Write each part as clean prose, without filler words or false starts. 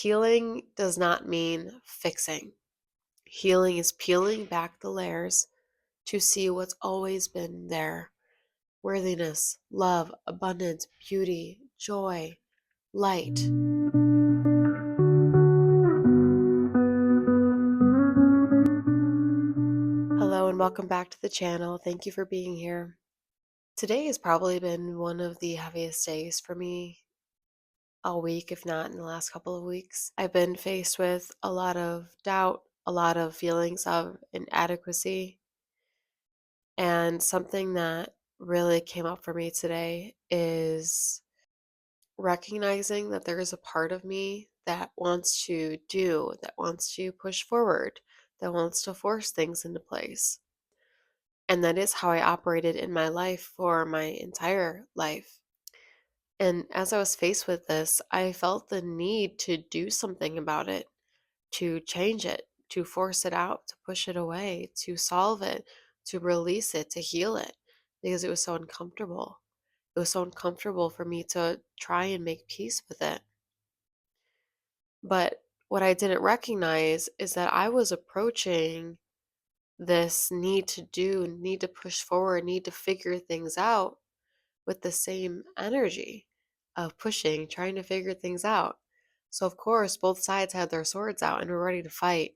Healing does not mean fixing. Healing is peeling back the layers to see what's always been there: worthiness, love, abundance, beauty, joy, light. Hello, and welcome back to the channel. Thank you for being here. Today has probably been one of the heaviest days for me all week, if not in the last couple of weeks. I've been faced with a lot of doubt, a lot of feelings of inadequacy, and something that really came up for me today is recognizing that there is a part of me that wants to do, that wants to push forward, that wants to force things into place. And that is how I operated in my life for my entire life. And as I was faced with this, I felt the need to do something about it, to change it, to force it out, to push it away, to solve it, to release it, to heal it, because it was so uncomfortable. It was so uncomfortable for me to try and make peace with it. But what I didn't recognize is that I was approaching this need to do, need to push forward, need to figure things out with the same energy of pushing, trying to figure things out. So, of course, both sides had their swords out and were ready to fight.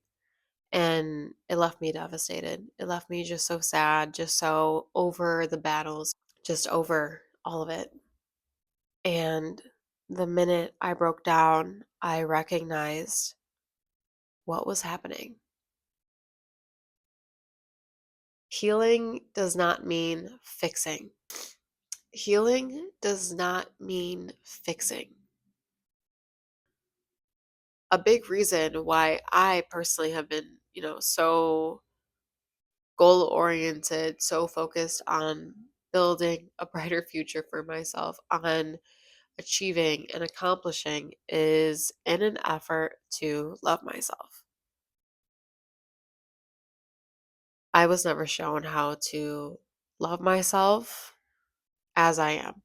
And it left me devastated. It left me just so sad, just so over the battles, just over all of it. And the minute I broke down, I recognized what was happening. Healing does not mean fixing. Healing does not mean fixing. A big reason why I personally have been, so goal oriented, so focused on building a brighter future for myself, on achieving and accomplishing, is in an effort to love myself. I was never shown how to love myself as I am.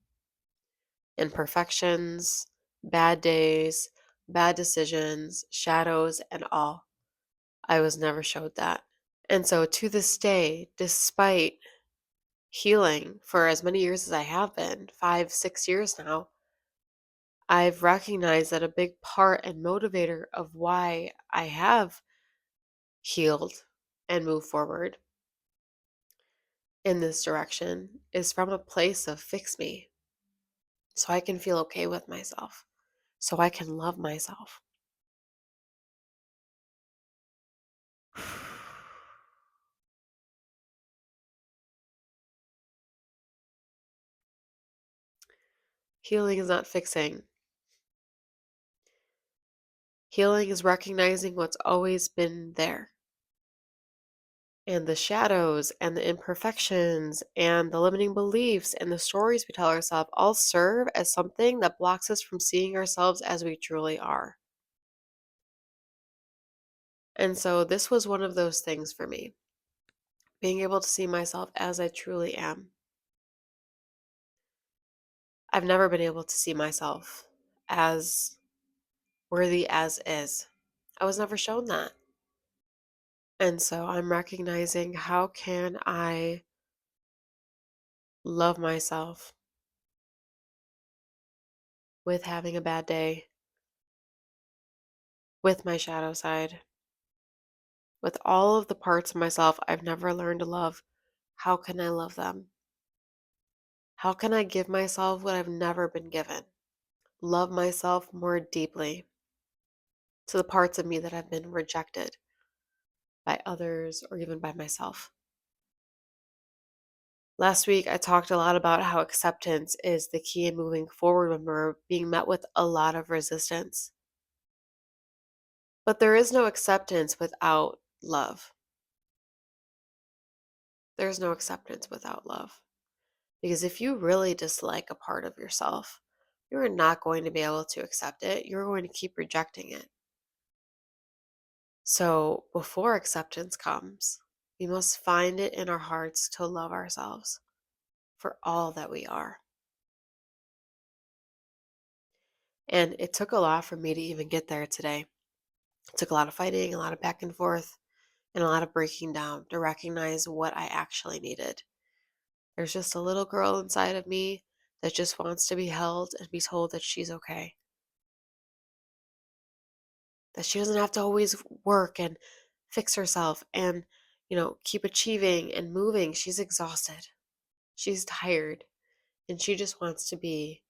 Imperfections, bad days, bad decisions, shadows, and all. I was never showed that. And so to this day, despite healing for as many years as I have been, 5, 6 years now, I've recognized that a big part and motivator of why I have healed and moved forward in this direction is from a place of fix me, so I can feel okay with myself, so I can love myself. Healing is not fixing. Healing is recognizing what's always been there. And the shadows and the imperfections and the limiting beliefs and the stories we tell ourselves all serve as something that blocks us from seeing ourselves as we truly are. And so this was one of those things for me, being able to see myself as I truly am. I've never been able to see myself as worthy as is. I was never shown that. And so I'm recognizing, how can I love myself with having a bad day, with my shadow side, with all of the parts of myself I've never learned to love. How can I love them? How can I give myself what I've never been given? Love myself more deeply, to the parts of me that have been rejected by others or even by myself. Last week, I talked a lot about how acceptance is the key in moving forward when we're being met with a lot of resistance. But there is no acceptance without love. There's no acceptance without love. Because if you really dislike a part of yourself, you're not going to be able to accept it. You're going to keep rejecting it. So before acceptance comes, we must find it in our hearts to love ourselves for all that we are. And it took a lot for me to even get there today. It took a lot of fighting, a lot of back and forth, and a lot of breaking down to recognize what I actually needed. There's just a little girl inside of me that just wants to be held and be told that she's okay, that she doesn't have to always work and fix herself and, keep achieving and moving. She's exhausted, she's tired, and she just wants to be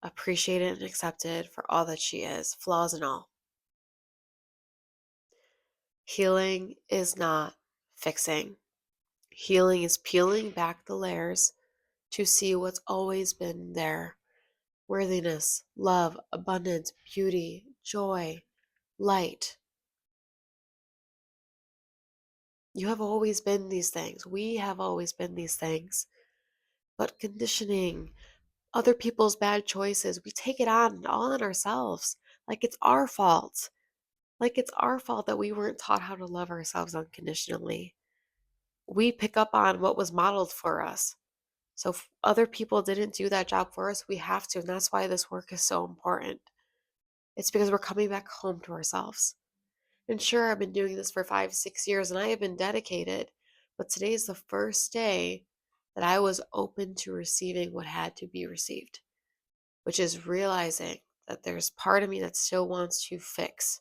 appreciated and accepted for all that she is, flaws and all. Healing is not fixing. Healing is peeling back the layers to see what's always been there: worthiness, love, abundance, beauty, joy, light. You have always been these things. We have always been these things. But conditioning, other people's bad choices, we take it all on ourselves. Like it's our fault. Like it's our fault that we weren't taught how to love ourselves unconditionally. We pick up on what was modeled for us. So if other people didn't do that job for us, we have to. And that's why this work is so important. It's because we're coming back home to ourselves. And sure, I've been doing this for 5, 6 years and I have been dedicated. But today is the first day that I was open to receiving what had to be received, which is realizing that there's part of me that still wants to fix,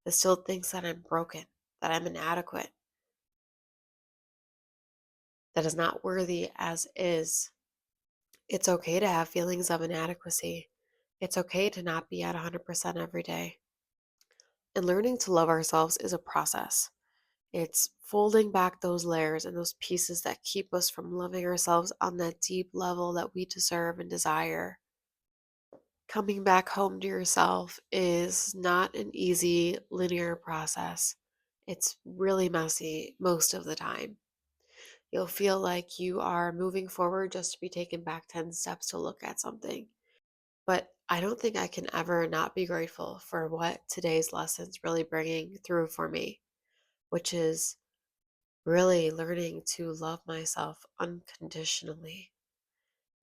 that still thinks that I'm broken, that I'm inadequate, that is not worthy as is. It's okay to have feelings of inadequacy. It's okay to not be at 100% every day. And learning to love ourselves is a process. It's folding back those layers and those pieces that keep us from loving ourselves on that deep level that we deserve and desire. Coming back home to yourself is not an easy, linear process. It's really messy most of the time. You'll feel like you are moving forward just to be taken back 10 steps to look at something. But I don't think I can ever not be grateful for what today's lesson's really bringing through for me, which is really learning to love myself unconditionally.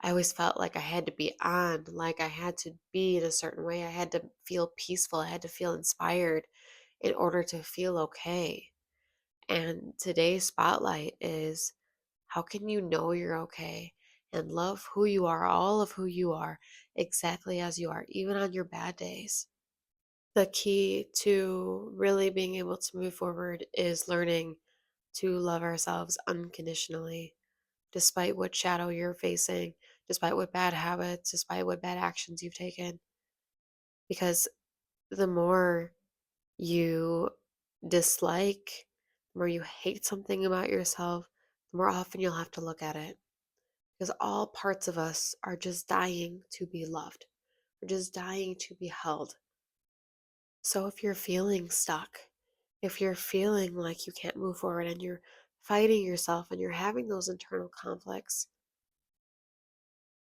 I always felt like I had to be on, like I had to be in a certain way. I had to feel peaceful. I had to feel inspired in order to feel okay. And today's spotlight is, how can you know you're okay and love who you are, all of who you are, exactly as you are, even on your bad days? The key to really being able to move forward is learning to love ourselves unconditionally, despite what shadow you're facing, despite what bad habits, despite what bad actions you've taken. Because the more you dislike, the more you hate something about yourself, the more often you'll have to look at it. Because all parts of us are just dying to be loved, we're just dying to be held. So if you're feeling stuck, if you're feeling like you can't move forward and you're fighting yourself and you're having those internal conflicts,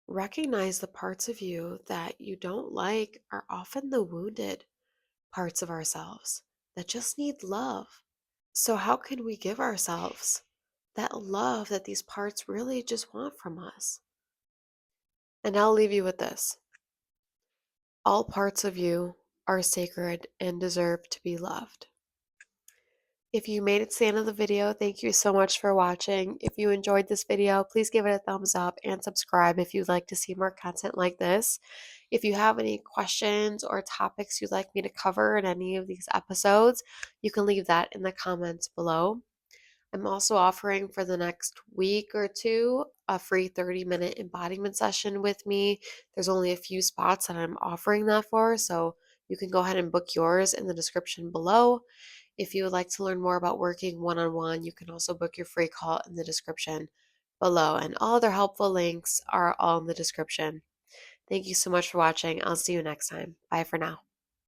recognize the parts of you that you don't like are often the wounded parts of ourselves that just need love. So, how can we give ourselves that love that these parts really just want from us? And I'll leave you with this: all parts of you are sacred and deserve to be loved. If you made it to the end of the video, thank you so much for watching. If you enjoyed this video, please give it a thumbs up and subscribe if you'd like to see more content like this. If you have any questions or topics you'd like me to cover in any of these episodes, you can leave that in the comments below. I'm also offering for the next week or two a free 30-minute embodiment session with me. There's only a few spots that I'm offering that for, so you can go ahead and book yours in the description below. If you would like to learn more about working one-on-one, you can also book your free call in the description below. And all other helpful links are all in the description. Thank you so much for watching. I'll see you next time. Bye for now.